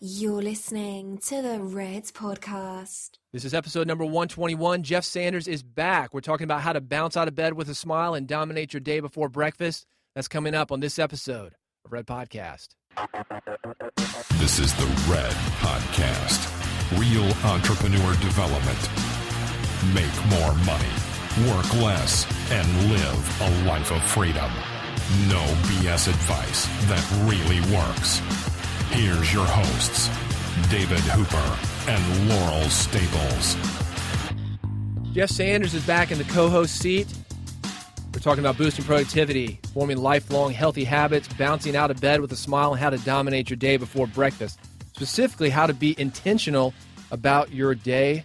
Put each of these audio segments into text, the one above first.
You're listening to the Reds Podcast. This is episode number 121. Jeff Sanders is back. We're talking about how to bounce out of bed with a smile and dominate your day before breakfast. That's coming up on this episode of Red Podcast. This is the Red Podcast. Real entrepreneur development. Make more money, work less, and live a life of freedom. No BS advice that really works. Here's your hosts, David Hooper and Laurel Staples. Jeff Sanders is back in the co-host seat. We're talking about boosting productivity, forming lifelong healthy habits, bouncing out of bed with a smile, and how to dominate your day before breakfast. Specifically, how to be intentional about your day.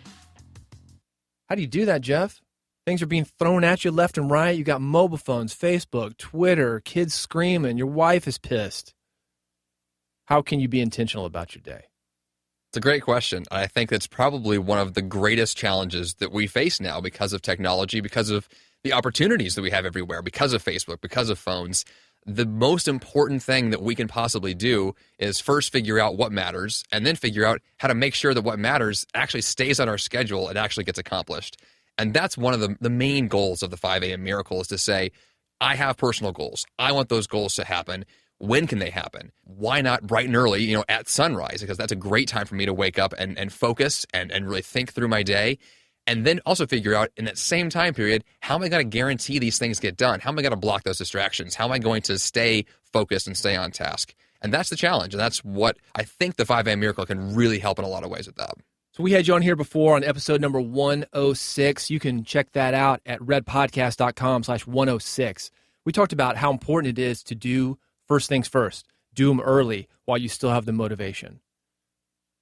How do you do that, Jeff? Things are being thrown at you left and right. You got mobile phones, Facebook, Twitter, kids screaming, your wife is pissed. How can you be intentional about your day? It's a great question. I think that's probably one of the greatest challenges that we face now because of technology, because of the opportunities that we have everywhere, because of Facebook, because of phones. The most important thing that we can possibly do is first figure out what matters and then figure out how to make sure that what matters actually stays on our schedule and actually gets accomplished. And that's one of the main goals of the 5 a.m. Miracle is to say, I have personal goals. I want those goals to happen. When can they happen? Why not bright and early, at sunrise? Because that's a great time for me to wake up and focus and really think through my day. And then also figure out in that same time period, how am I going to guarantee these things get done? How am I going to block those distractions? How am I going to stay focused and stay on task? And that's the challenge. And that's what I think the 5 a.m. Miracle can really help in a lot of ways with that. So we had you on here before on episode number 106. You can check that out at redpodcast.com/106. We talked about how important it is to do first things first. Do them early while you still have the motivation.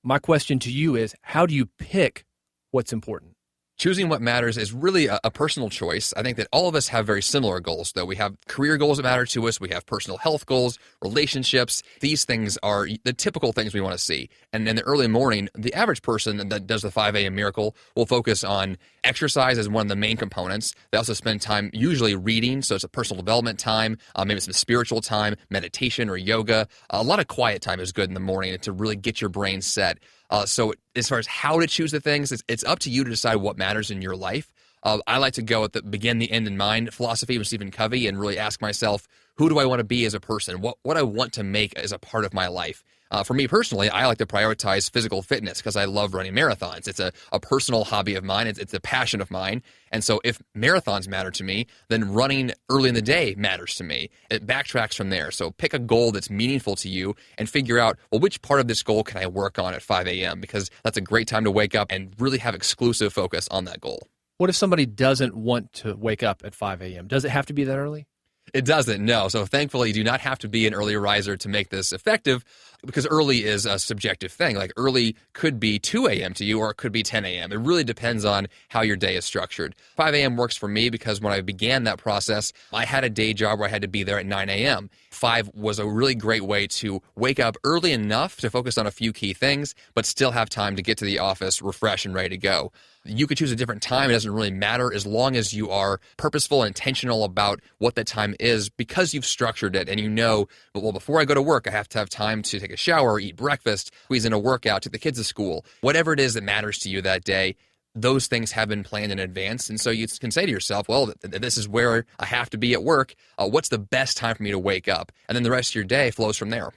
My question to you is, how do you pick what's important? Choosing what matters is really a personal choice. I think that all of us have very similar goals, though. We have career goals that matter to us. We have personal health goals, relationships. These things are the typical things we want to see. And in the early morning, the average person that does the 5 a.m. Miracle will focus on exercise as one of the main components. They also spend time usually reading, so it's a personal development time, maybe some spiritual time, meditation or yoga. A lot of quiet time is good in the morning to really get your brain set. So as far as how to choose the things, it's up to you to decide what matters in your life. I like to go at the begin, the end in mind philosophy with Stephen Covey and really ask myself, who do I want to be as a person? What I want to make as a part of my life? For me personally, I like to prioritize physical fitness because I love running marathons. It's a personal hobby of mine. It's a passion of mine. And so if marathons matter to me, then running early in the day matters to me. It backtracks from there. So pick a goal that's meaningful to you and figure out, well, which part of this goal can I work on at 5 a.m. because that's a great time to wake up and really have exclusive focus on that goal. What if somebody doesn't want to wake up at 5 a.m.? Does it have to be that early? It doesn't, no. So thankfully, you do not have to be an early riser to make this effective because early is a subjective thing. Like early could be 2 a.m. to you or it could be 10 a.m. It really depends on how your day is structured. 5 a.m. works for me because when I began that process, I had a day job where I had to be there at 9 a.m. 5 was a really great way to wake up early enough to focus on a few key things, but still have time to get to the office refreshed and ready to go. You could choose a different time. It doesn't really matter as long as you are purposeful and intentional about what that time is because you've structured it and you know, well, before I go to work, I have to have time to take a shower, eat breakfast, squeeze in a workout, take the kids to school. Whatever it is that matters to you that day, those things have been planned in advance. And so you can say to yourself, well, this is where I have to be at work. What's the best time for me to wake up? And then the rest of your day flows from there.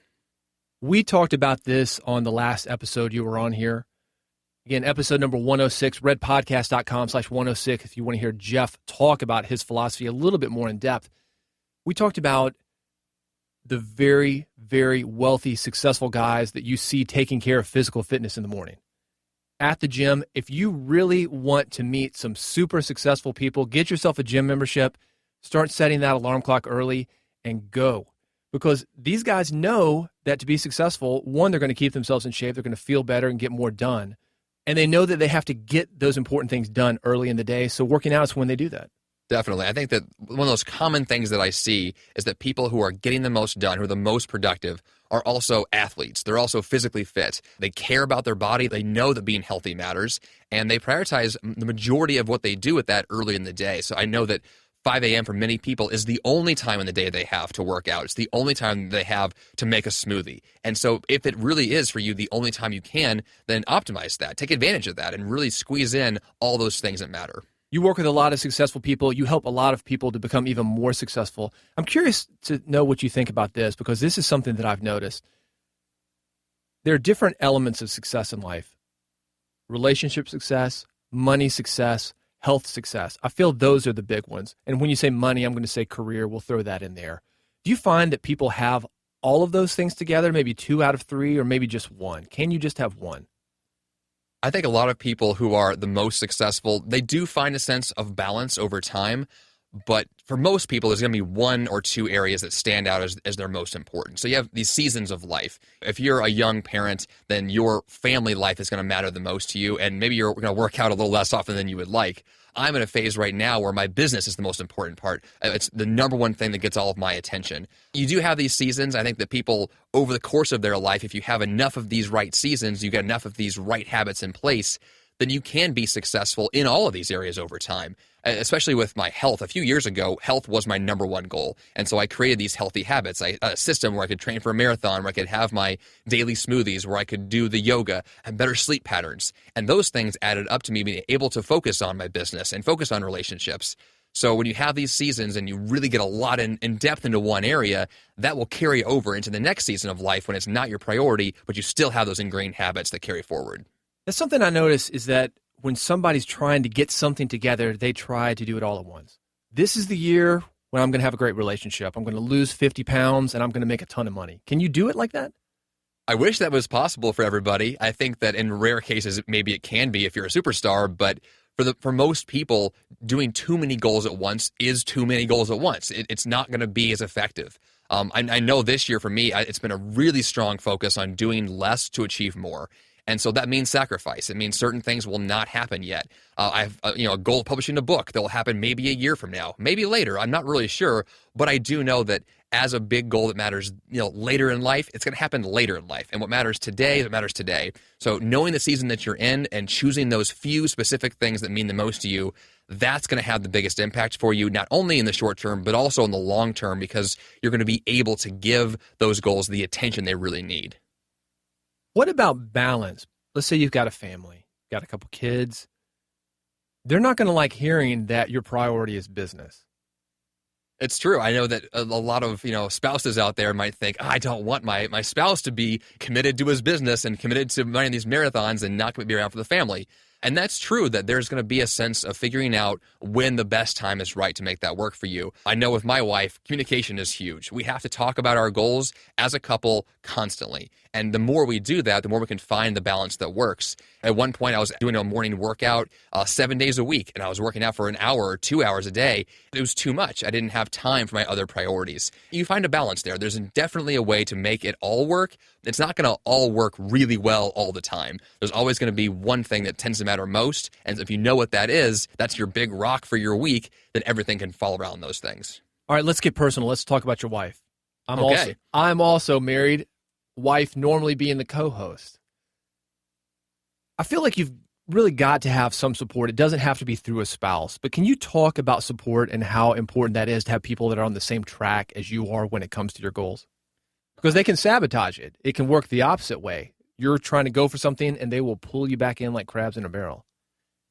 We talked about this on the last episode you were on here. Again, episode number 106, redpodcast.com/106, if you want to hear Jeff talk about his philosophy a little bit more in depth. We talked about the very, very wealthy, successful guys that you see taking care of physical fitness in the morning. At the gym, if you really want to meet some super successful people, get yourself a gym membership, start setting that alarm clock early, and go. Because these guys know that to be successful, one, they're going to keep themselves in shape, they're going to feel better and get more done. And they know that they have to get those important things done early in the day. So working out is when they do that. Definitely. I think that one of those common things that I see is that people who are getting the most done, who are the most productive, are also athletes. They're also physically fit. They care about their body. They know that being healthy matters. And they prioritize the majority of what they do with that early in the day. So I know that 5 a.m. for many people is the only time in the day they have to work out. It's the only time they have to make a smoothie. And so if it really is for you the only time you can, then optimize that. Take advantage of that and really squeeze in all those things that matter. You work with a lot of successful people. You help a lot of people to become even more successful. I'm curious to know what you think about this, because this is something that I've noticed. There are different elements of success in life: relationship success, money success, health success. I feel those are the big ones. And when you say money, I'm going to say career. We'll throw that in there. Do you find that people have all of those things together, maybe 2 out of 3, or maybe just one? Can you just have one? I think a lot of people who are the most successful, they do find a sense of balance over time. But for most people, there's going to be 1 or 2 areas that stand out as their most important. So you have these seasons of life. If you're a young parent, then your family life is going to matter the most to you, and maybe you're going to work out a little less often than you would like. I'm in a phase right now where my business is the most important part. It's the number one thing that gets all of my attention. You do have these seasons. I think that people, over the course of their life, if you have enough of these right seasons, you get enough of these right habits in place, then you can be successful in all of these areas over time. Especially with my health. A few years ago, health was my number one goal. And so I created these healthy habits, a system where I could train for a marathon, where I could have my daily smoothies, where I could do the yoga and better sleep patterns. And those things added up to me being able to focus on my business and focus on relationships. So when you have these seasons and you really get a lot in depth into one area, that will carry over into the next season of life when it's not your priority, but you still have those ingrained habits that carry forward. That's something I notice, is that when somebody's trying to get something together, they try to do it all at once. This is the year when I'm going to have a great relationship. I'm going to lose 50 pounds and I'm going to make a ton of money. Can you do it like that? I wish that was possible for everybody. I think that in rare cases, maybe it can be if you're a superstar, but for most people, doing too many goals at once is too many goals at once. It's not going to be as effective. I know this year for me, it's been a really strong focus on doing less to achieve more. And so that means sacrifice. It means certain things will not happen yet. I have a goal of publishing a book that will happen maybe a year from now, maybe later. I'm not really sure, but I do know that as a big goal that matters, later in life, it's going to happen later in life. And what matters today is what matters today. So knowing the season that you're in and choosing those few specific things that mean the most to you, that's going to have the biggest impact for you, not only in the short term, but also in the long term, because you're going to be able to give those goals the attention they really need. What about balance? Let's say you've got a family, got a couple kids. They're not going to like hearing that your priority is business. It's true. I know that a lot of spouses out there might think, I don't want my spouse to be committed to his business and committed to running these marathons and not going to be around for the family. And that's true, that there's going to be a sense of figuring out when the best time is right to make that work for you. I know with my wife, communication is huge. We have to talk about our goals as a couple constantly. And the more we do that, the more we can find the balance that works. At one point, I was doing a morning workout 7 days a week, and I was working out for an hour or 2 hours a day. It was too much. I didn't have time for my other priorities. You find a balance there. There's definitely a way to make it all work. It's not going to all work really well all the time. There's always going to be one thing that tends to matter most, and if you know what that is, that's your big rock for your week, then everything can fall around those things. All right, let's get personal. Let's talk about your wife. Okay. I'm also married, wife normally being the co-host. I feel like you've really got to have some support. It doesn't have to be through a spouse, but can you talk about support and how important that is to have people that are on the same track as you are when it comes to your goals? Because they can sabotage it. It can work the opposite way. You're trying to go for something and they will pull you back in like crabs in a barrel.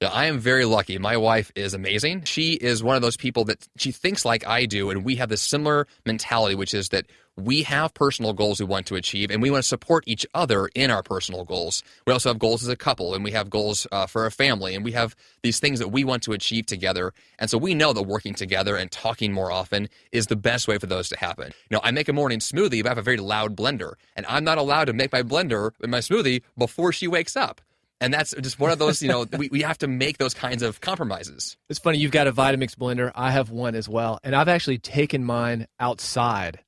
Yeah, I am very lucky. My wife is amazing. She is one of those people that she thinks like I do, and we have this similar mentality, which is that we have personal goals we want to achieve, and we want to support each other in our personal goals. We also have goals as a couple, and we have goals for a family, and we have these things that we want to achieve together. And so we know that working together and talking more often is the best way for those to happen. I make a morning smoothie, but I have a very loud blender, and I'm not allowed to make my smoothie before she wakes up. And that's just one of those, we have to make those kinds of compromises. It's funny, you've got a Vitamix blender. I have one as well. And I've actually taken mine outside.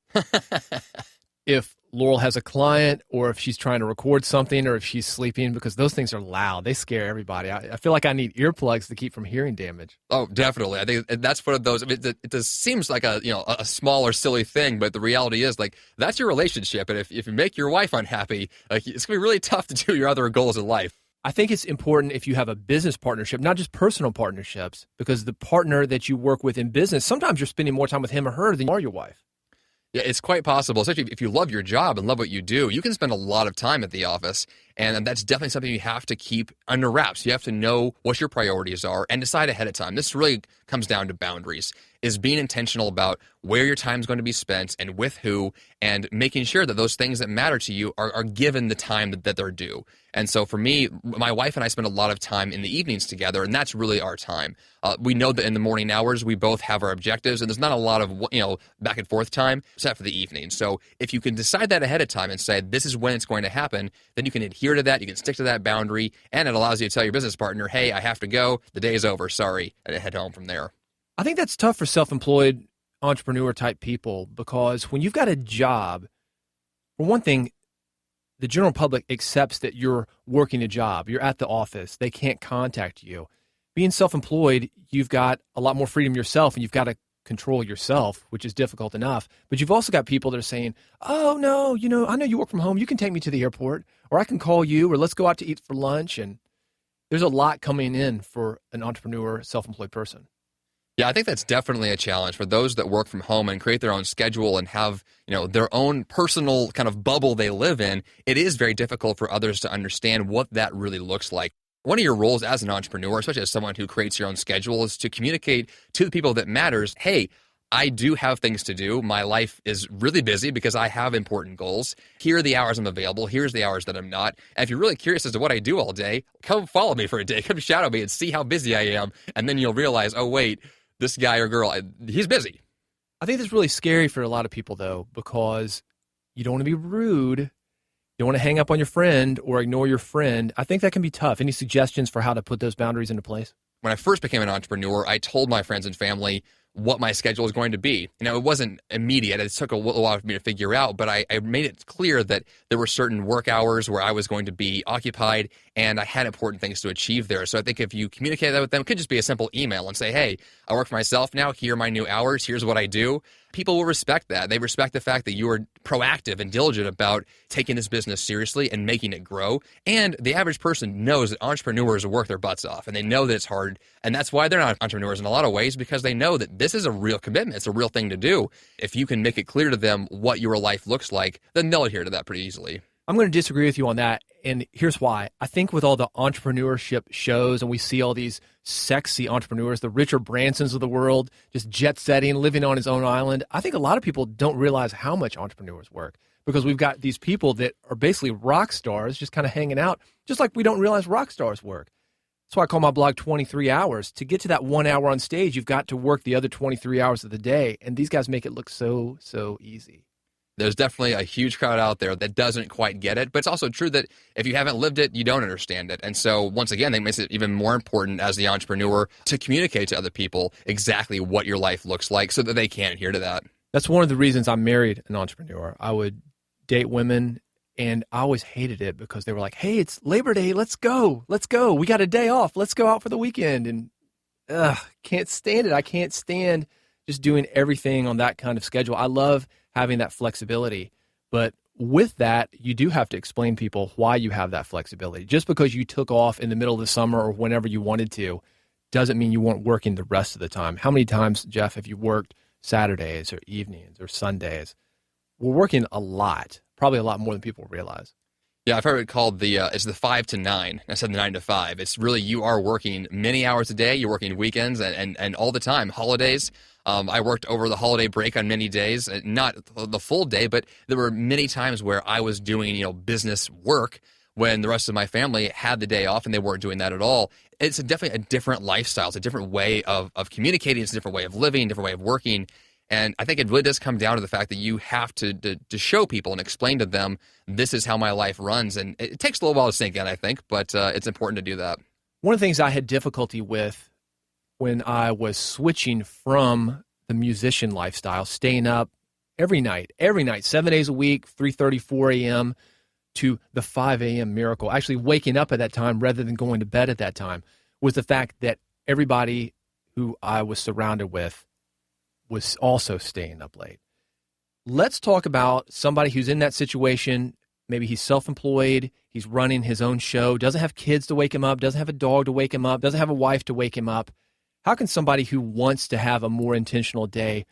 If Laurel has a client or if she's trying to record something or if she's sleeping, because those things are loud. They scare everybody. I feel like I need earplugs to keep from hearing damage. Oh, definitely. I think that's one of those. It just seems like a small or silly thing, but the reality is that's your relationship. And if you make your wife unhappy, it's going to be really tough to do your other goals in life. I think it's important if you have a business partnership, not just personal partnerships, because the partner that you work with in business, sometimes you're spending more time with him or her than you are your wife. Yeah, it's quite possible, especially if you love your job and love what you do, you can spend a lot of time at the office. And that's definitely something you have to keep under wraps. You have to know what your priorities are and decide ahead of time. This really comes down to boundaries, is being intentional about where your time is going to be spent and with who, and making sure that those things that matter to you are given the time that they're due. And so for me, my wife and I spend a lot of time in the evenings together, and that's really our time. We know that in the morning hours, we both have our objectives, and there's not a lot of back and forth time except for the evening. So if you can decide that ahead of time and say, this is when it's going to happen, then you can adhere to that, you can stick to that boundary, and it allows you to tell your business partner, hey, I have to go, the day is over, sorry, and head home from there. I think that's tough for self-employed entrepreneur type people, because when you've got a job, for one thing, the general public accepts that you're working a job. You're at the office. They can't contact you. Being self-employed, you've got a lot more freedom yourself, and you've got to control yourself, which is difficult enough. But you've also got people that are saying, oh, no, I know you work from home. You can take me to the airport, or I can call you, or let's go out to eat for lunch. And there's a lot coming in for an entrepreneur, self-employed person. Yeah, I think that's definitely a challenge for those that work from home and create their own schedule and have, their own personal kind of bubble they live in. It is very difficult for others to understand what that really looks like. One of your roles as an entrepreneur, especially as someone who creates your own schedule, is to communicate to the people that matters, hey, I do have things to do. My life is really busy because I have important goals. Here are the hours I'm available. Here's the hours that I'm not. And if you're really curious as to what I do all day, come follow me for a day. Come shadow me and see how busy I am. And then you'll realize, oh, wait, this guy or girl, he's busy. I think that's really scary for a lot of people, though, because you don't want to be rude. You don't want to hang up on your friend or ignore your friend. I think that can be tough. Any suggestions for how to put those boundaries into place? When I first became an entrepreneur, I told my friends and family what my schedule was going to be. It wasn't immediate. It took a little while for me to figure out, but I made it clear that there were certain work hours where I was going to be occupied, and I had important things to achieve there. So I think if you communicate that with them, it could just be a simple email and say, hey, I work for myself now. Here are my new hours. Here's what I do. People will respect that. They respect the fact that you are proactive and diligent about taking this business seriously and making it grow. And the average person knows that entrepreneurs work their butts off, and they know that it's hard. And that's why they're not entrepreneurs in a lot of ways, because they know that this is a real commitment. It's a real thing to do. If you can make it clear to them what your life looks like, then they'll adhere to that pretty easily. I'm going to disagree with you on that, and here's why. I think with all the entrepreneurship shows, and we see all these sexy entrepreneurs, the Richard Bransons of the world, just jet-setting, living on his own island, I think a lot of people don't realize how much entrepreneurs work, because we've got these people that are basically rock stars just kind of hanging out, just like we don't realize rock stars work. That's why I call my blog 23 hours. To get to that 1 hour on stage, you've got to work the other 23 hours of the day, and these guys make it look so, so easy. There's definitely a huge crowd out there that doesn't quite get it, but it's also true that if you haven't lived it, you don't understand it. And so once again, that makes it even more important as the entrepreneur to communicate to other people exactly what your life looks like so that they can adhere to that. That's one of the reasons I married an entrepreneur. I would date women, and I always hated it because they were like, hey, it's Labor Day. Let's go. We got a day off. Let's go out for the weekend. And can't stand it. I can't stand just doing everything on that kind of schedule. I love having that flexibility. But with that, you do have to explain to people why you have that flexibility. Just because you took off in the middle of the summer or whenever you wanted to doesn't mean you weren't working the rest of the time. How many times, Jeff, have you worked Saturdays or evenings or Sundays? We're working a lot, probably a lot more than people realize. Yeah, I've heard it called it's the 5 to 9. I said the 9 to 5. It's really, you are working many hours a day. You're working weekends and all the time, holidays. I worked over the holiday break on many days, not the full day, but there were many times where I was doing, business work when the rest of my family had the day off and they weren't doing that at all. It's definitely a different lifestyle. It's a different way of communicating. It's a different way of living, a different way of working. And I think it really does come down to the fact that you have to show people and explain to them, this is how my life runs. And it takes a little while to sink in, I think, but it's important to do that. One of the things I had difficulty with when I was switching from the musician lifestyle, staying up every night, 7 days a week, 3:30, 4 a.m., to the 5 a.m. miracle, actually waking up at that time rather than going to bed at that time, was the fact that everybody who I was surrounded with was also staying up late. Let's talk about somebody who's in that situation maybe he's self-employed, he's running his own show, doesn't have kids to wake him up, doesn't have a dog to wake him up, doesn't have a wife to wake him up. How can somebody who wants to have a more intentional day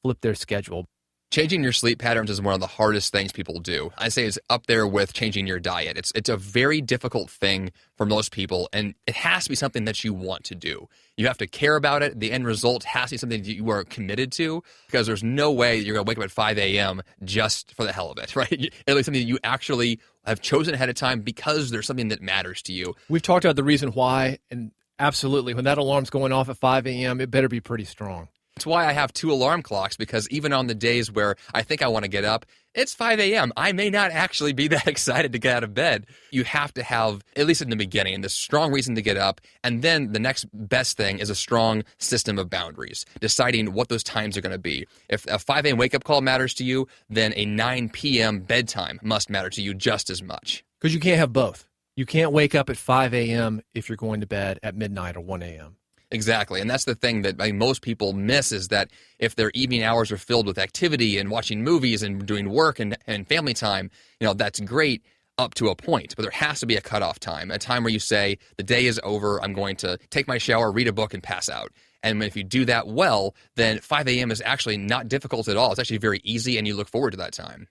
flip their schedule? Changing your sleep patterns is one of the hardest things people do. I say it's up there with changing your diet. It's a very difficult thing for most people, and it has to be something that you want to do. You have to care about it. The end result has to be something that you are committed to, because there's no way you're going to wake up at 5 a.m. just for the hell of it, right? At least something that you actually have chosen ahead of time because there's something that matters to you. We've talked about the reason why, and absolutely, when that alarm's going off at 5 a.m., it better be pretty strong. That's why I have 2 alarm clocks, because even on the days where I think I want to get up, it's 5 a.m. I may not actually be that excited to get out of bed. You have to have, at least in the beginning, this strong reason to get up. And then the next best thing is a strong system of boundaries, deciding what those times are going to be. If a 5 a.m. wake-up call matters to you, then a 9 p.m. bedtime must matter to you just as much. Because you can't have both. You can't wake up at 5 a.m. if you're going to bed at midnight or 1 a.m. Exactly. And that's the thing that most people miss, is that if their evening hours are filled with activity and watching movies and doing work and family time, that's great up to a point. But there has to be a cutoff time, a time where you say, the day is over, I'm going to take my shower, read a book, and pass out. And if you do that well, then 5 a.m. is actually not difficult at all. It's actually very easy, and you look forward to that time.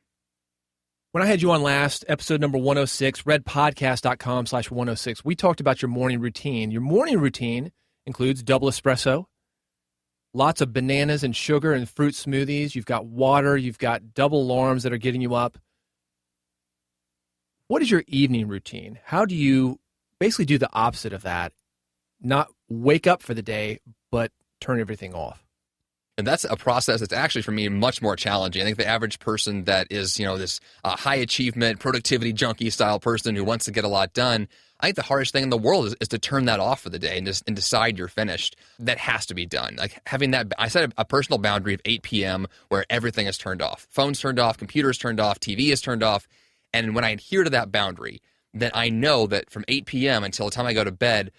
When I had you on last, episode number 106, redpodcast.com/106, we talked about your morning routine. Your morning routine includes double espresso, lots of bananas and sugar and fruit smoothies. You've got water. You've got double alarms that are getting you up. What is your evening routine? How do you basically do the opposite of that? Not wake up for the day, but turn everything off. And that's a process that's actually, for me, much more challenging. I think the average person that is, this high achievement, productivity junkie style person who wants to get a lot done, I think the hardest thing in the world is to turn that off for the day and decide you're finished. That has to be done. Like having that, I set a personal boundary of 8 p.m. where everything is turned off. Phone's turned off, computer's turned off, TV is turned off. And when I adhere to that boundary, then I know that from 8 p.m. until the time I go to bed,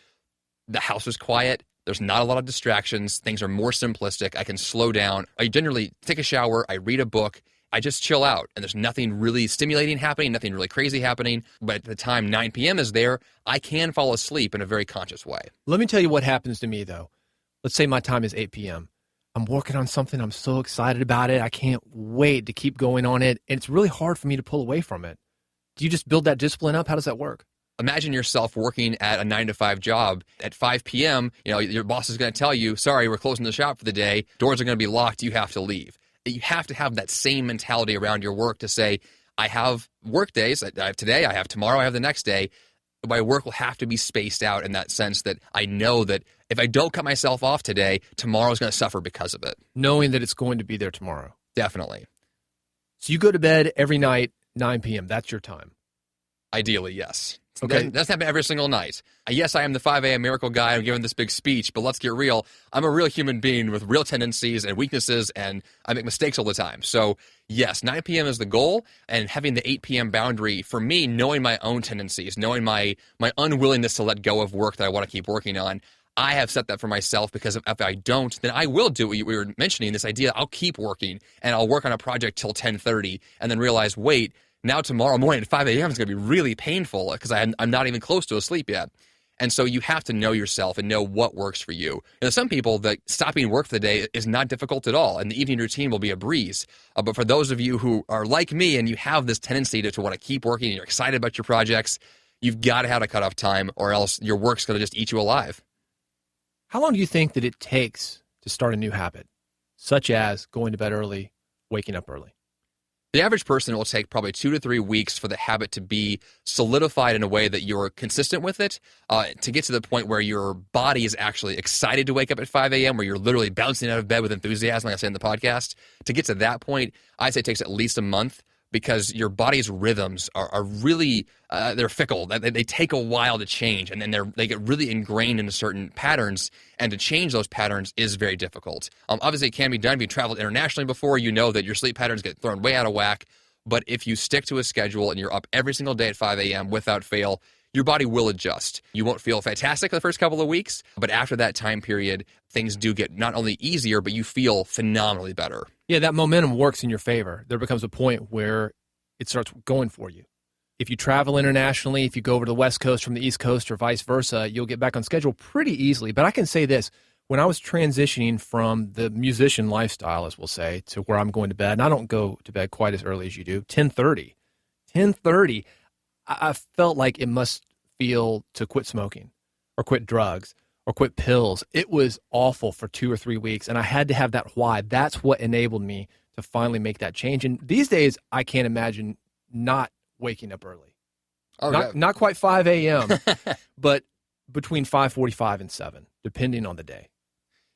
the house is quiet. There's not a lot of distractions. Things are more simplistic. I can slow down. I generally take a shower. I read a book. I just chill out, and there's nothing really stimulating happening, nothing really crazy happening. But at the time 9 p.m. is there, I can fall asleep in a very conscious way. Let me tell you what happens to me, though. Let's say my time is 8 p.m. I'm working on something. I'm so excited about it. I can't wait to keep going on it. And it's really hard for me to pull away from it. Do you just build that discipline up? How does that work? Imagine yourself working at a 9-to-5 job. At 5 p.m., your boss is going to tell you, sorry, we're closing the shop for the day. Doors are going to be locked. You have to leave. You have to have that same mentality around your work to say, I have work days. I have today, I have tomorrow, I have the next day. My work will have to be spaced out in that sense that I know that if I don't cut myself off today, tomorrow's going to suffer because of it. Knowing that it's going to be there tomorrow. Definitely. So you go to bed every night, 9 p.m. That's your time. Ideally, yes. Okay. That's happened every single night. Yes, I am the 5 a.m. miracle guy. I'm giving this big speech, but let's get real. I'm a real human being with real tendencies and weaknesses, and I make mistakes all the time. So yes, 9 p.m. is the goal, and having the 8 p.m. boundary, for me, knowing my own tendencies, knowing my unwillingness to let go of work that I want to keep working on, I have set that for myself, because if I don't, then I will do what we were mentioning, this idea, I'll keep working, and I'll work on a project till 10:30, and then realize, wait, now tomorrow morning at 5 a.m. is going to be really painful because I'm not even close to asleep yet. And so you have to know yourself and know what works for you. And some people, that stopping work for the day is not difficult at all, and the evening routine will be a breeze. But for those of you who are like me and you have this tendency to want to keep working and you're excited about your projects, you've got to have a cutoff time, or else your work's going to just eat you alive. How long do you think that it takes to start a new habit, such as going to bed early, waking up early? The average person, it will take probably 2 to 3 weeks for the habit to be solidified in a way that you're consistent with it, to get to the point where your body is actually excited to wake up at 5 a.m., where you're literally bouncing out of bed with enthusiasm, like I said in the podcast. To get to that point, I'd say it takes at least a month, because your body's rhythms are really, they're fickle. They take a while to change, and then they get really ingrained into certain patterns, and to change those patterns is very difficult. Obviously, it can be done. If you traveled internationally before, you know that your sleep patterns get thrown way out of whack, but if you stick to a schedule and you're up every single day at 5 a.m. without fail, your body will adjust. You won't feel fantastic the first couple of weeks, but after that time period, things do get not only easier, but you feel phenomenally better. Yeah, that momentum works in your favor. There becomes a point where it starts going for you. if you travel internationally, if you go over to the West Coast from the East Coast or vice versa, you'll get back on schedule pretty easily. But I can say this, when I was transitioning from the musician lifestyle, as we'll say, to where I'm going to bed, and I don't go to bed quite as early as you do, 10:30, I felt like it must feel to quit smoking or quit drugs or quit pills. It was awful for 2 or 3 weeks, and I had to have that why. That's what enabled me to finally make that change. And these days, I can't imagine not waking up early. Not quite 5 a.m., but between 5:45 and 7, depending on the day.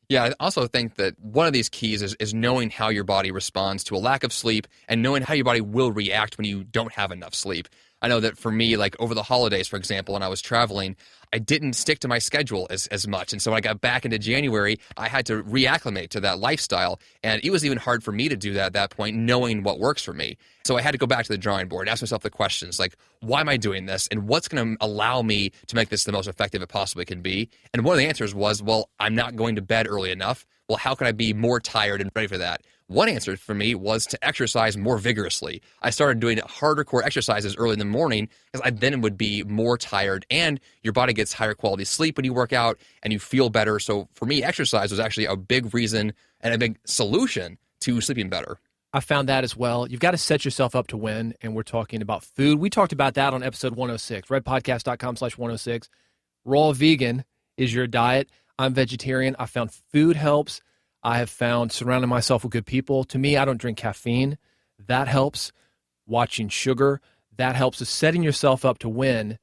Yeah, I also think that one of these keys is knowing how your body responds to a lack of sleep and knowing how your body will react when you don't have enough sleep. I know that for me, like over the holidays, for example, when I was traveling, I didn't stick to my schedule as much. And so when I got back into January, I had to reacclimate to that lifestyle. And it was even hard for me to do that at that point, knowing what works for me. So I had to go back to the drawing board and ask myself the questions like, why am I doing this? And what's going to allow me to make this the most effective it possibly can be? And one of the answers was, well, I'm not going to bed early enough. Well, how can I be more tired and ready for that? One answer for me was to exercise more vigorously. I started doing harder core exercises early in the morning because I then would be more tired, and your body gets higher quality sleep when you work out and you feel better. So for me, exercise was actually a big reason and a big solution to sleeping better. I found that as well. You've got to set yourself up to win, and we're talking about food. We talked about that on episode 106, redpodcast.com/106. Raw vegan is your diet. I'm vegetarian. I found food helps. I have found surrounding myself with good people. To me, I don't drink caffeine. That helps. Watching sugar, that helps. So setting yourself up to win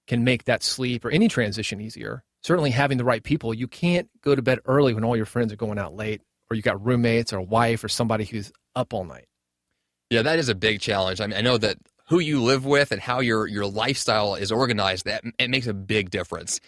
can make that sleep or any transition easier. Certainly having the right people. You can't go to bed early when all your friends are going out late, or you got roommates or a wife or somebody who's up all night. Yeah, that is a big challenge. I mean, I know that who you live with and how your lifestyle is organized, that it makes a big difference.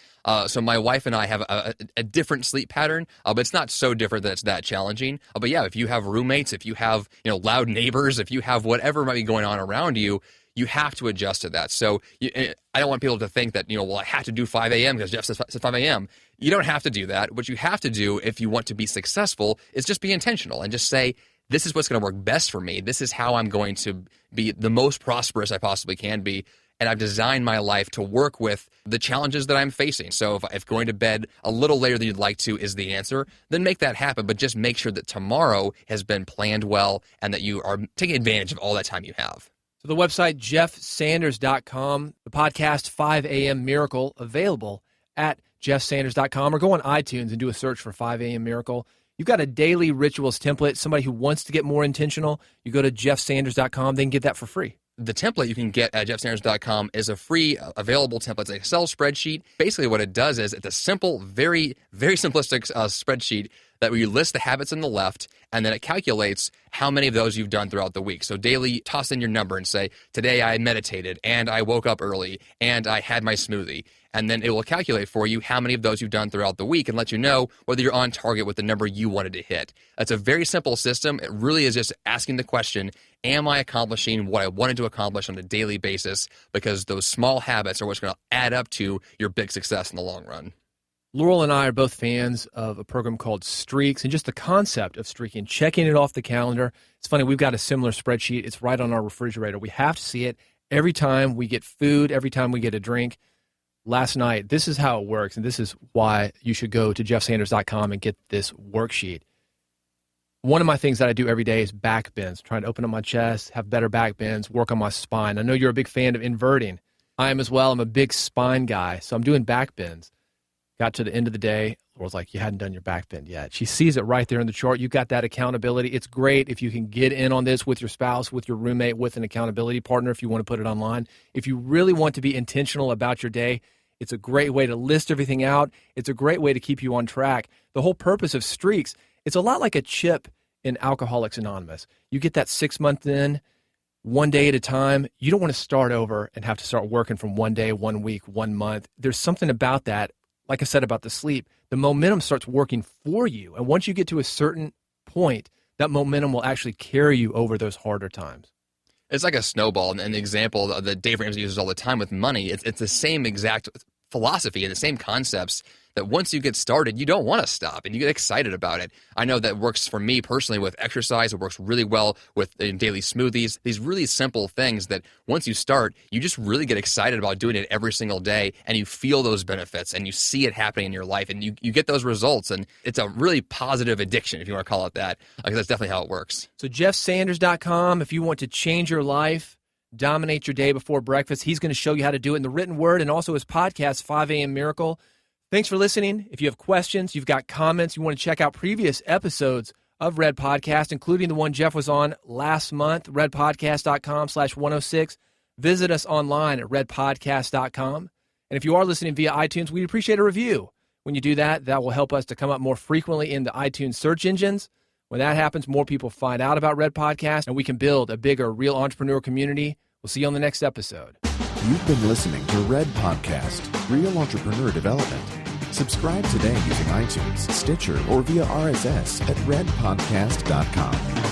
So my wife and I have a different sleep pattern, but it's not so different that it's that challenging. But yeah, if you have roommates, if you have loud neighbors, if you have whatever might be going on around you, you have to adjust to that. So I don't want people to think that, well, I have to do 5 a.m. because Jeff says 5 a.m. You don't have to do that. What you have to do if you want to be successful is just be intentional and just say, this is what's going to work best for me. This is how I'm going to be the most prosperous I possibly can be. And I've designed my life to work with the challenges that I'm facing. So if going to bed a little later than you'd like to is the answer, then make that happen. But just make sure that tomorrow has been planned well and that you are taking advantage of all that time you have. So the website, jeffsanders.com, the podcast 5 a.m. Miracle, available at jeffsanders.com, or go on iTunes and do a search for 5 a.m. Miracle. You've got a daily rituals template. Somebody who wants to get more intentional, you go to jeffsanders.com, they can get that for free. The template you can get at jeffsanders.com is a free available template. It's an Excel spreadsheet. Basically what it does is it's a simple, very, very simplistic spreadsheet that where you list the habits on the left, and then it calculates how many of those you've done throughout the week. So daily, toss in your number and say, today I meditated, and I woke up early, and I had my smoothie. And then it will calculate for you how many of those you've done throughout the week and let you know whether you're on target with the number you wanted to hit. That's a very simple system. It really is just asking the question, am I accomplishing what I wanted to accomplish on a daily basis? Because those small habits are what's going to add up to your big success in the long run. Laurel and I are both fans of a program called Streaks and just the concept of streaking, checking it off the calendar. It's funny, we've got a similar spreadsheet. It's right on our refrigerator. We have to see it every time we get food, every time we get a drink. Last night, this is how it works, and this is why you should go to jeffsanders.com and get this worksheet. One of my things that I do every day is back bends, trying to open up my chest, have better back bends, work on my spine. I know you're a big fan of inverting. I am as well. I'm a big spine guy, so I'm doing back bends. Got to the end of the day, Laurel's like, you hadn't done your back bend yet. She sees it right there in the chart. You got that accountability. It's great if you can get in on this with your spouse, with your roommate, with an accountability partner if you want to put it online. If you really want to be intentional about your day, it's a great way to list everything out. It's a great way to keep you on track. The whole purpose of Streaks, it's a lot like a chip in Alcoholics Anonymous. You get that 6 month in, 1 day at a time. You don't want to start over and have to start working from 1 day, 1 week, 1 month. There's something about that. Like I said about the sleep, the momentum starts working for you. And once you get to a certain point, that momentum will actually carry you over those harder times. It's like a snowball, and the example that Dave Ramsey uses all the time with money, it's the same exact philosophy and the same concepts that once you get started, you don't want to stop and you get excited about it. I know that works for me personally with exercise. It works really well with daily smoothies, these really simple things that once you start, you just really get excited about doing it every single day, and you feel those benefits and you see it happening in your life and you get those results. And it's a really positive addiction, if you want to call it that, because that's definitely how it works. So jeffsanders.com, if you want to change your life, dominate your day before breakfast, he's going to show you how to do it in the written word, and also his podcast, 5 a.m. Miracle. Thanks for listening. If you have questions, you've got comments, you want to check out previous episodes of Red Podcast, including the one Jeff was on last month, redpodcast.com/106. Visit us online at redpodcast.com. And if you are listening via iTunes, we'd appreciate a review. When you do that, that will help us to come up more frequently in the iTunes search engines. When that happens, more people find out about Red Podcast, and we can build a bigger real entrepreneur community. We'll see you on the next episode. You've been listening to Red Podcast, Real Entrepreneur Development. Subscribe today using iTunes, Stitcher, or via RSS at redpodcast.com.